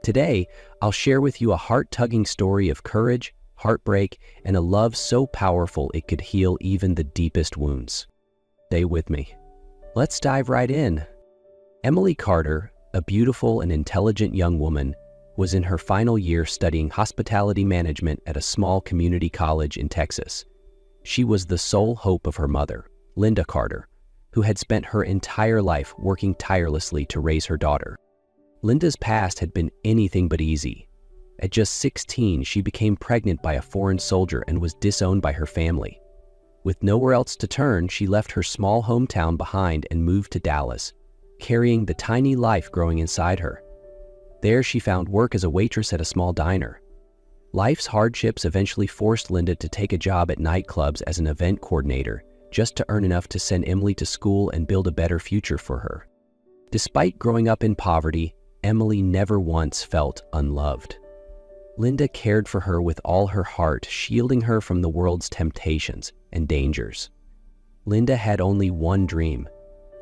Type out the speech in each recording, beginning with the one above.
Today, I'll share with you a heart-tugging story of courage, heartbreak, and a love so powerful it could heal even the deepest wounds. Stay with me. Let's dive right in. Emily Carter, a beautiful and intelligent young woman, was in her final year studying hospitality management at a small community college in Texas. She was the sole hope of her mother, Linda Carter, who had spent her entire life working tirelessly to raise her daughter. Linda's past had been anything but easy. At just 16, she became pregnant by a foreign soldier and was disowned by her family. With nowhere else to turn, she left her small hometown behind and moved to Dallas, carrying the tiny life growing inside her. There, she found work as a waitress at a small diner. Life's hardships eventually forced Linda to take a job at nightclubs as an event coordinator, just to earn enough to send Emily to school and build a better future for her. Despite growing up in poverty, Emily never once felt unloved. Linda cared for her with all her heart, shielding her from the world's temptations and dangers. Linda had only one dream: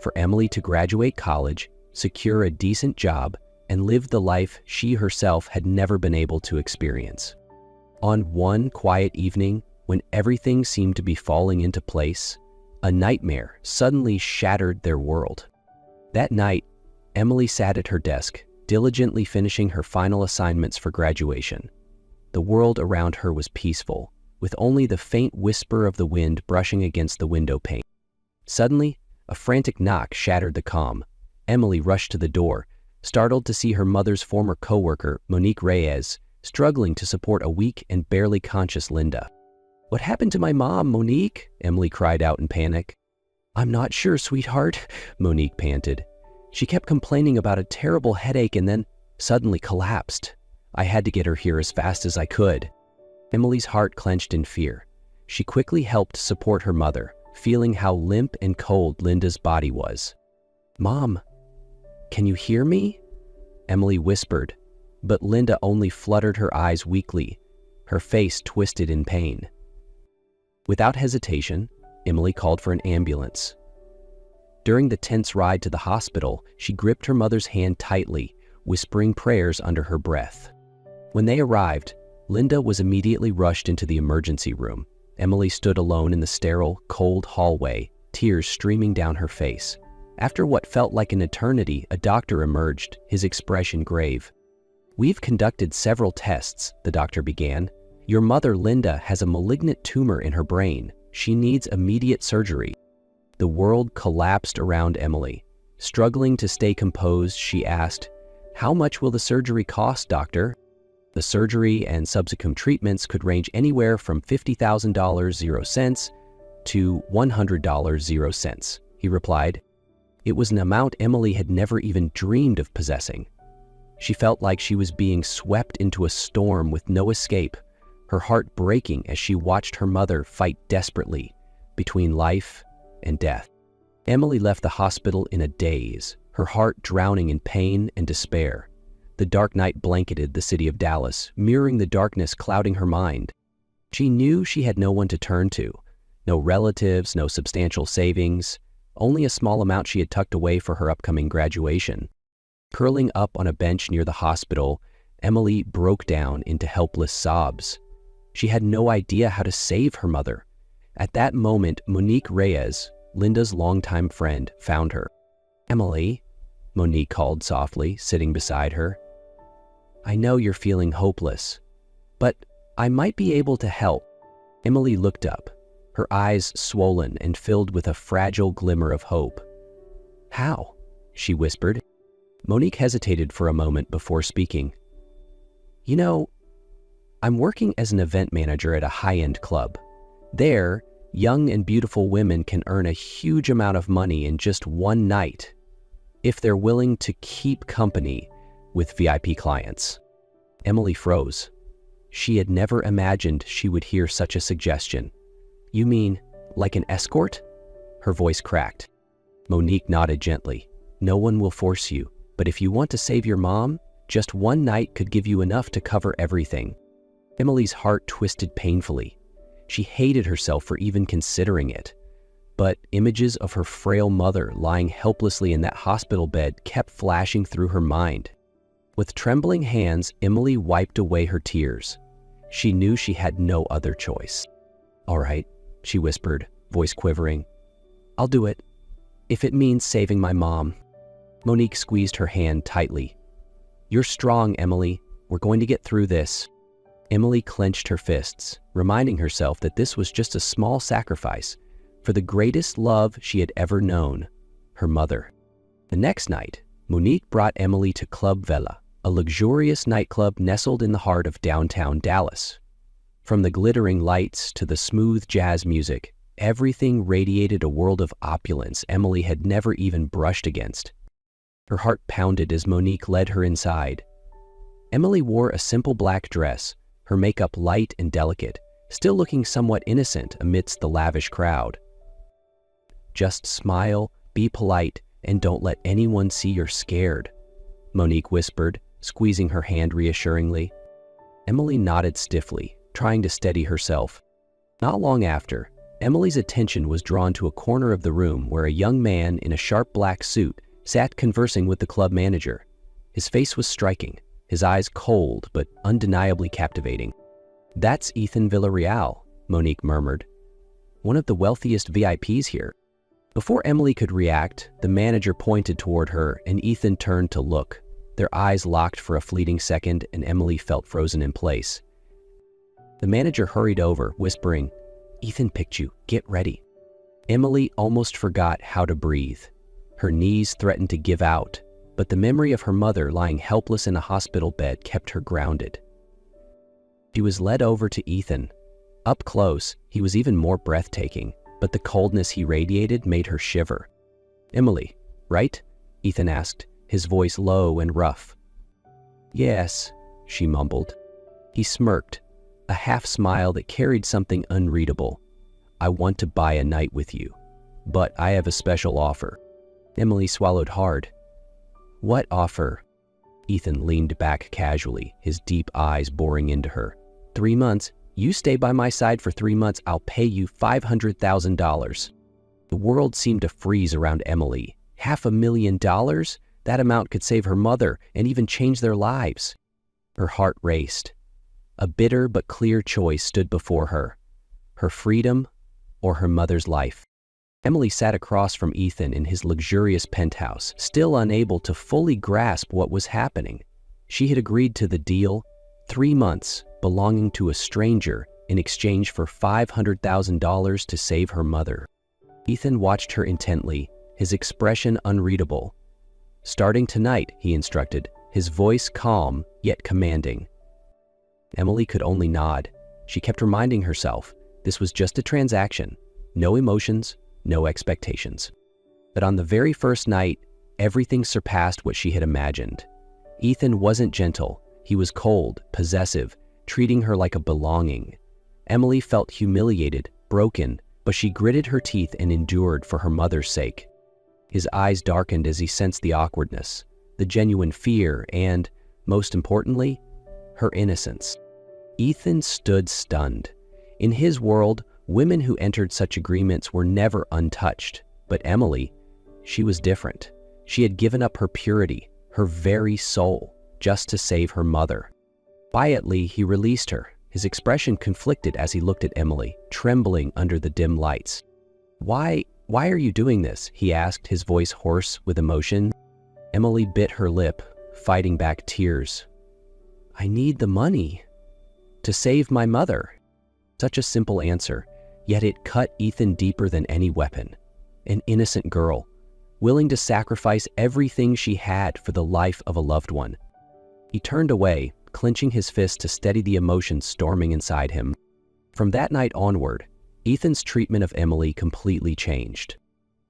for Emily to graduate college, secure a decent job, and live the life she herself had never been able to experience. On one quiet evening, when everything seemed to be falling into place, a nightmare suddenly shattered their world. That night, Emily sat at her desk, diligently finishing her final assignments for graduation. The world around her was peaceful, with only the faint whisper of the wind brushing against the window pane. Suddenly, a frantic knock shattered the calm. Emily rushed to the door, startled to see her mother's former coworker, Monique Reyes, struggling to support a weak and barely conscious Linda. "What happened to my mom, Monique?" Emily cried out in panic. "I'm not sure, sweetheart," Monique panted. "She kept complaining about a terrible headache and then suddenly collapsed. I had to get her here as fast as I could." Emily's heart clenched in fear. She quickly helped support her mother, feeling how limp and cold Linda's body was. "Mom, can you hear me?" Emily whispered, but Linda only fluttered her eyes weakly, her face twisted in pain. Without hesitation, Emily called for an ambulance. During the tense ride to the hospital, she gripped her mother's hand tightly, whispering prayers under her breath. When they arrived, Linda was immediately rushed into the emergency room. Emily stood alone in the sterile, cold hallway, tears streaming down her face. After what felt like an eternity, a doctor emerged, his expression grave. "We've conducted several tests," the doctor began. "Your mother, Linda, has a malignant tumor in her brain. She needs immediate surgery." The world collapsed around Emily. Struggling to stay composed, she asked, "How much will the surgery cost, doctor?" The surgery and subsequent treatments could range anywhere from $50,000 to $100,000, he replied. It was an amount Emily had never even dreamed of possessing. She felt like she was being swept into a storm with no escape, her heart breaking as she watched her mother fight desperately between life and death. Emily left the hospital in a daze, her heart drowning in pain and despair. The dark night blanketed the city of Dallas, mirroring the darkness clouding her mind. She knew she had no one to turn to, no relatives, no substantial savings, only a small amount she had tucked away for her upcoming graduation. Curling up on a bench near the hospital, Emily broke down into helpless sobs. She had no idea how to save her mother. At that moment, Monique Reyes, Linda's longtime friend, found her. "Emily," Monique called softly, sitting beside her. "I know you're feeling hopeless, but I might be able to help." Emily looked up, her eyes swollen and filled with a fragile glimmer of hope. "How?" she whispered. Monique hesitated for a moment before speaking. "You know, I'm working as an event manager at a high-end club. There, young and beautiful women can earn a huge amount of money in just one night if they're willing to keep company with VIP clients." Emily froze. She had never imagined she would hear such a suggestion. "You mean, like an escort?" Her voice cracked. Monique nodded gently. "No one will force you, but if you want to save your mom, just one night could give you enough to cover everything." Emily's heart twisted painfully. She hated herself for even considering it. But images of her frail mother lying helplessly in that hospital bed kept flashing through her mind. With trembling hands, Emily wiped away her tears. She knew she had no other choice. "All right," she whispered, voice quivering. "I'll do it, if it means saving my mom." Monique squeezed her hand tightly. "You're strong, Emily. We're going to get through this." Emily clenched her fists, reminding herself that this was just a small sacrifice for the greatest love she had ever known, her mother. The next night, Monique brought Emily to Club Vela, a luxurious nightclub nestled in the heart of downtown Dallas. From the glittering lights to the smooth jazz music, everything radiated a world of opulence Emily had never even brushed against. Her heart pounded as Monique led her inside. Emily wore a simple black dress, her makeup light and delicate, still looking somewhat innocent amidst the lavish crowd. "Just smile, be polite, and don't let anyone see you're scared," Monique whispered, squeezing her hand reassuringly. Emily nodded stiffly, trying to steady herself. Not long after, Emily's attention was drawn to a corner of the room where a young man in a sharp black suit sat conversing with the club manager. His face was striking, his eyes cold but undeniably captivating. "That's Ethan Villarreal," Monique murmured. "One of the wealthiest VIPs here." Before Emily could react, the manager pointed toward her and Ethan turned to look. Their eyes locked for a fleeting second and Emily felt frozen in place. The manager hurried over, whispering, "Ethan picked you. Get ready." Emily almost forgot how to breathe. Her knees threatened to give out, but the memory of her mother lying helpless in a hospital bed kept her grounded. She was led over to Ethan. Up close, he was even more breathtaking, but the coldness he radiated made her shiver. "Emily, right?" Ethan asked, his voice low and rough. "Yes," she mumbled. He smirked, a half smile that carried something unreadable. "I want to buy a night with you, but I have a special offer." Emily swallowed hard. "What offer?" Ethan leaned back casually, his deep eyes boring into her. 3 months. You stay by my side for 3 months, I'll pay you $500,000. The world seemed to freeze around Emily. $500,000? That amount could save her mother and even change their lives. Her heart raced. A bitter but clear choice stood before her. Her freedom or her mother's life. Emily sat across from Ethan in his luxurious penthouse, still unable to fully grasp what was happening. She had agreed to the deal, 3 months, belonging to a stranger in exchange for $500,000 to save her mother. Ethan watched her intently, his expression unreadable. "Starting tonight," he instructed, his voice calm yet commanding. Emily could only nod. She kept reminding herself this was just a transaction, no emotions, no expectations. But on the very first night, everything surpassed what she had imagined. Ethan wasn't gentle, he was cold, possessive, treating her like a belonging. Emily felt humiliated, broken, but she gritted her teeth and endured for her mother's sake. His eyes darkened as he sensed the awkwardness, the genuine fear, and, most importantly, her innocence. Ethan stood stunned. In his world, women who entered such agreements were never untouched. But Emily, she was different. She had given up her purity, her very soul, just to save her mother. Quietly, he released her, his expression conflicted as he looked at Emily, trembling under the dim lights. Why are you doing this?" he asked, his voice hoarse with emotion. Emily bit her lip, fighting back tears. "I need the money. To save my mother." Such a simple answer, yet it cut Ethan deeper than any weapon. An innocent girl, willing to sacrifice everything she had for the life of a loved one. He turned away, clenching his fist to steady the emotions storming inside him. From that night onward, Ethan's treatment of Emily completely changed.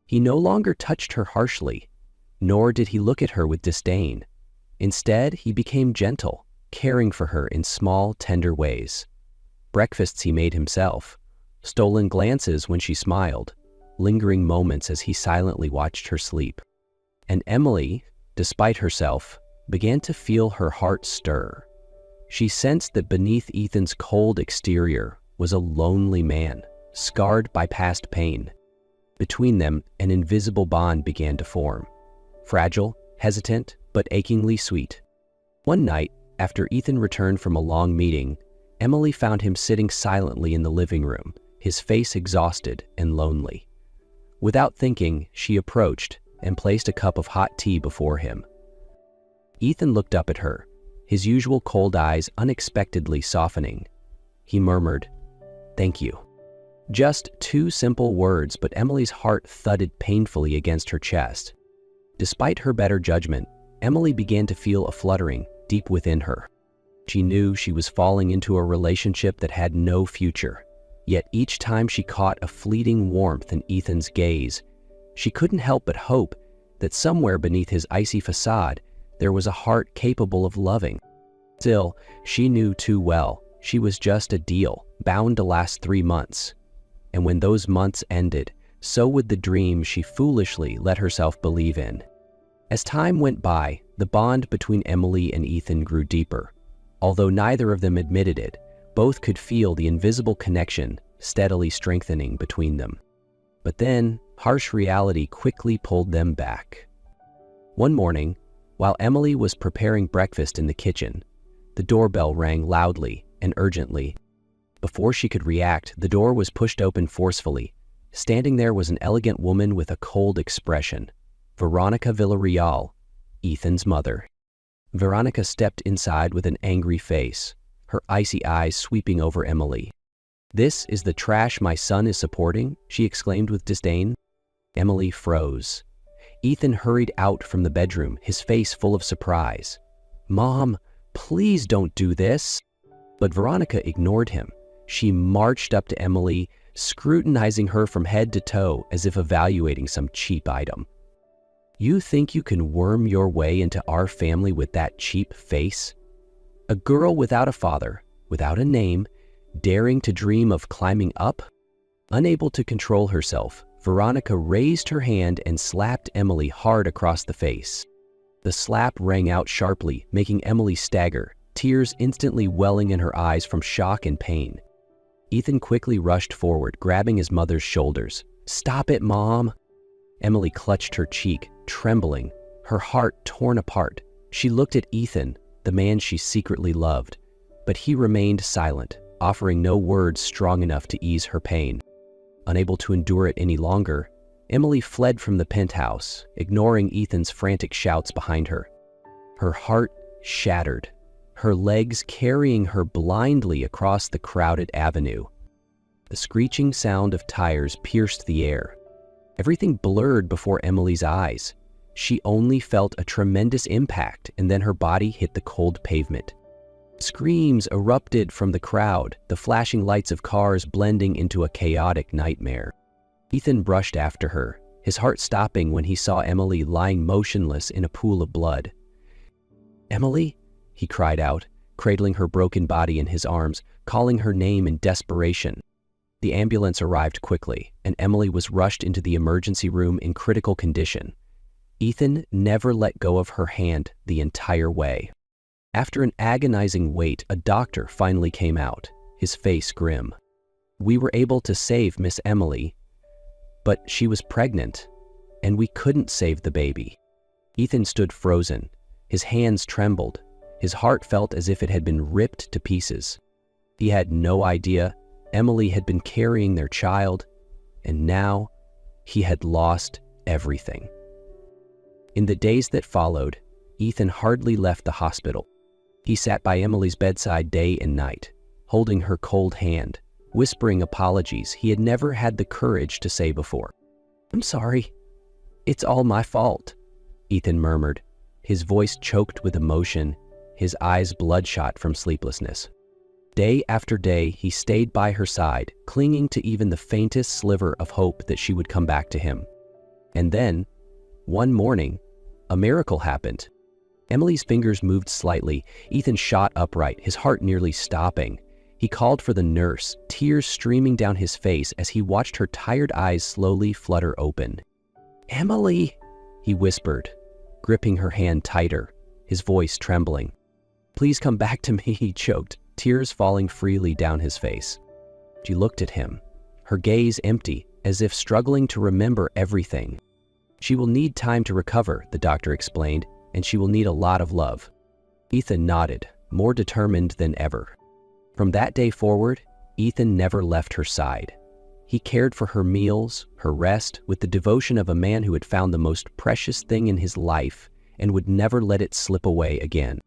He no longer touched her harshly, nor did he look at her with disdain. Instead, he became gentle, caring for her in small, tender ways. Breakfasts he made himself, stolen glances when she smiled, lingering moments as he silently watched her sleep. And Emily, despite herself, began to feel her heart stir. She sensed that beneath Ethan's cold exterior was a lonely man, scarred by past pain. Between them, an invisible bond began to form. Fragile, hesitant, but achingly sweet. One night, after Ethan returned from a long meeting, Emily found him sitting silently in the living room, his face exhausted and lonely. Without thinking, she approached and placed a cup of hot tea before him. Ethan looked up at her, his usual cold eyes unexpectedly softening. He murmured, "Thank you." Just two simple words, but Emily's heart thudded painfully against her chest. Despite her better judgment, Emily began to feel a fluttering deep within her. She knew she was falling into a relationship that had no future. Yet each time she caught a fleeting warmth in Ethan's gaze, she couldn't help but hope that somewhere beneath his icy facade, there was a heart capable of loving. Still, she knew too well she was just a deal, bound to last 3 months. And when those months ended, so would the dream she foolishly let herself believe in. As time went by, the bond between Emily and Ethan grew deeper. Although neither of them admitted it, both could feel the invisible connection steadily strengthening between them. But then, harsh reality quickly pulled them back. One morning, while Emily was preparing breakfast in the kitchen, the doorbell rang loudly and urgently. Before she could react, the door was pushed open forcefully. Standing there was an elegant woman with a cold expression, Veronica Villarreal, Ethan's mother. Veronica stepped inside with an angry face, her icy eyes sweeping over Emily. "This is the trash my son is supporting?" she exclaimed with disdain. Emily froze. Ethan hurried out from the bedroom, his face full of surprise. "Mom, please don't do this." But Veronica ignored him. She marched up to Emily, scrutinizing her from head to toe as if evaluating some cheap item. "You think you can worm your way into our family with that cheap face? A girl without a father, without a name, daring to dream of climbing up?" Unable to control herself, Veronica raised her hand and slapped Emily hard across the face. The slap rang out sharply, making Emily stagger, tears instantly welling in her eyes from shock and pain. Ethan quickly rushed forward, grabbing his mother's shoulders. "Stop it, Mom!" Emily clutched her cheek, trembling, her heart torn apart. She looked at Ethan, the man she secretly loved, but he remained silent, offering no words strong enough to ease her pain. Unable to endure it any longer, Emily fled from the penthouse, ignoring Ethan's frantic shouts behind her. Her heart shattered, her legs carrying her blindly across the crowded avenue. The screeching sound of tires pierced the air. Everything blurred before Emily's eyes. She only felt a tremendous impact, and then her body hit the cold pavement. Screams erupted from the crowd, the flashing lights of cars blending into a chaotic nightmare. Ethan brushed after her, his heart stopping when he saw Emily lying motionless in a pool of blood. "Emily?" he cried out, cradling her broken body in his arms, calling her name in desperation. The ambulance arrived quickly, and Emily was rushed into the emergency room in critical condition. Ethan never let go of her hand the entire way. After an agonizing wait, a doctor finally came out, his face grim. "We were able to save Miss Emily, but she was pregnant, and we couldn't save the baby." Ethan stood frozen. His hands trembled. His heart felt as if it had been ripped to pieces. He had no idea Emily had been carrying their child, and now he had lost everything. In the days that followed, Ethan hardly left the hospital. He sat by Emily's bedside day and night, holding her cold hand, whispering apologies he had never had the courage to say before. "I'm sorry. It's all my fault," Ethan murmured, his voice choked with emotion, his eyes bloodshot from sleeplessness. Day after day, he stayed by her side, clinging to even the faintest sliver of hope that she would come back to him. And then, one morning, a miracle happened. Emily's fingers moved slightly. Ethan shot upright, his heart nearly stopping. He called for the nurse, tears streaming down his face as he watched her tired eyes slowly flutter open. "Emily," he whispered, gripping her hand tighter, his voice trembling. "Please come back to me," he choked, tears falling freely down his face. She looked at him, her gaze empty, as if struggling to remember everything. "She will need time to recover," the doctor explained, "and she will need a lot of love." Ethan nodded, more determined than ever. From that day forward, Ethan never left her side. He cared for her meals, her rest, with the devotion of a man who had found the most precious thing in his life and would never let it slip away again.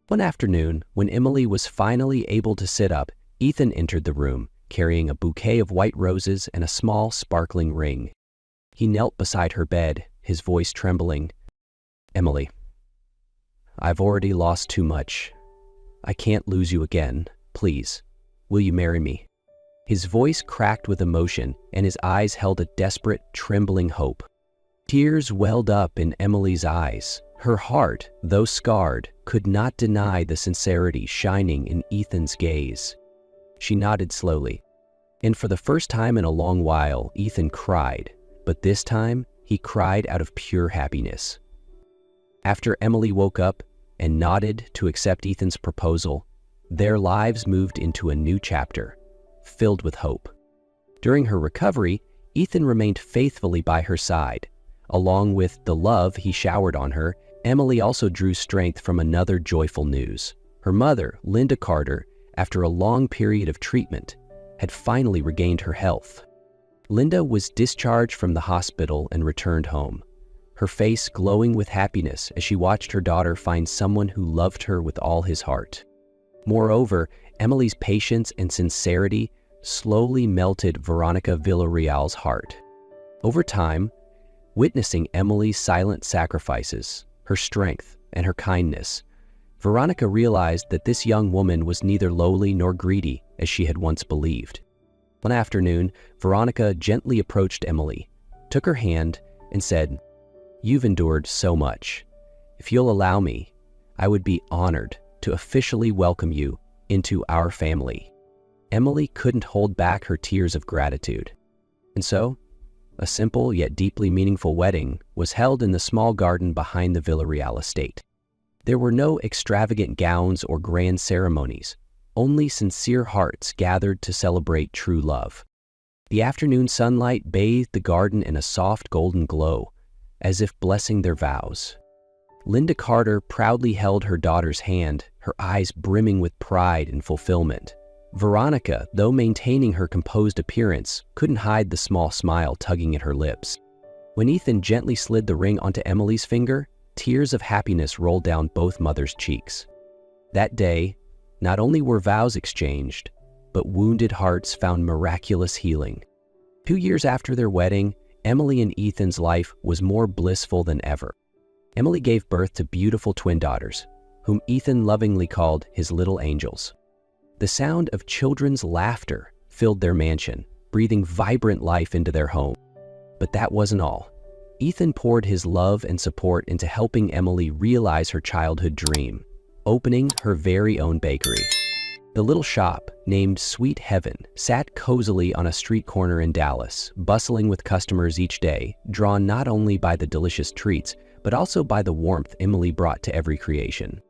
One afternoon, when Emily was finally able to sit up, Ethan entered the room, carrying a bouquet of white roses and a small, sparkling ring. He knelt beside her bed, his voice trembling. "Emily, I've already lost too much. I can't lose you again. Please, will you marry me?" His voice cracked with emotion, and his eyes held a desperate, trembling hope. Tears welled up in Emily's eyes. Her heart, though scarred, could not deny the sincerity shining in Ethan's gaze. She nodded slowly, and for the first time in a long while, Ethan cried, but this time he cried out of pure happiness. After Emily woke up and nodded to accept Ethan's proposal, their lives moved into a new chapter, filled with hope. During her recovery, Ethan remained faithfully by her side. Along with the love he showered on her, Emily also drew strength from another joyful news. Her mother, Linda Carter, after a long period of treatment, had finally regained her health. Linda was discharged from the hospital and returned home, her face glowing with happiness as she watched her daughter find someone who loved her with all his heart. Moreover, Emily's patience and sincerity slowly melted Veronica Villarreal's heart. Over time, witnessing Emily's silent sacrifices, her strength, and her kindness, Veronica realized that this young woman was neither lowly nor greedy as she had once believed. One afternoon, Veronica gently approached Emily, took her hand, and said, "You've endured so much. If you'll allow me, I would be honored to officially welcome you into our family." Emily couldn't hold back her tears of gratitude. And so, a simple yet deeply meaningful wedding was held in the small garden behind the Villarreal estate. There were no extravagant gowns or grand ceremonies, only sincere hearts gathered to celebrate true love. The afternoon sunlight bathed the garden in a soft golden glow, as if blessing their vows. Linda Carter proudly held her daughter's hand, her eyes brimming with pride and fulfillment. Veronica, though maintaining her composed appearance, couldn't hide the small smile tugging at her lips. When Ethan gently slid the ring onto Emily's finger, tears of happiness rolled down both mothers' cheeks. That day, not only were vows exchanged, but wounded hearts found miraculous healing. 2 years after their wedding, Emily and Ethan's life was more blissful than ever. Emily gave birth to beautiful twin daughters, whom Ethan lovingly called his little angels. The sound of children's laughter filled their mansion, breathing vibrant life into their home. But that wasn't all. Ethan poured his love and support into helping Emily realize her childhood dream, opening her very own bakery. The little shop, named Sweet Heaven, sat cozily on a street corner in Dallas, bustling with customers each day, drawn not only by the delicious treats, but also by the warmth Emily brought to every creation.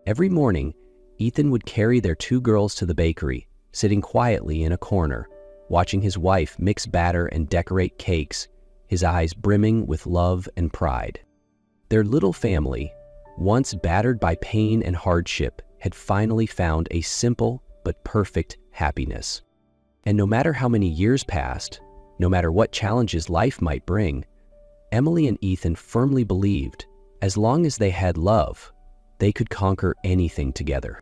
Every morning, Ethan would carry their 2 girls to the bakery, sitting quietly in a corner, watching his wife mix batter and decorate cakes, his eyes brimming with love and pride. Their little family, once battered by pain and hardship, had finally found a simple but perfect happiness. And no matter how many years passed, no matter what challenges life might bring, Emily and Ethan firmly believed, as long as they had love, they could conquer anything together.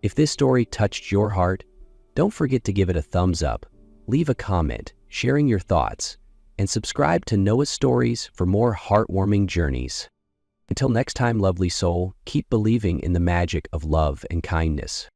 If this story touched your heart, don't forget to give it a thumbs up, leave a comment, sharing your thoughts, and subscribe to Noah's Stories for more heartwarming journeys. Until next time, lovely soul, keep believing in the magic of love and kindness.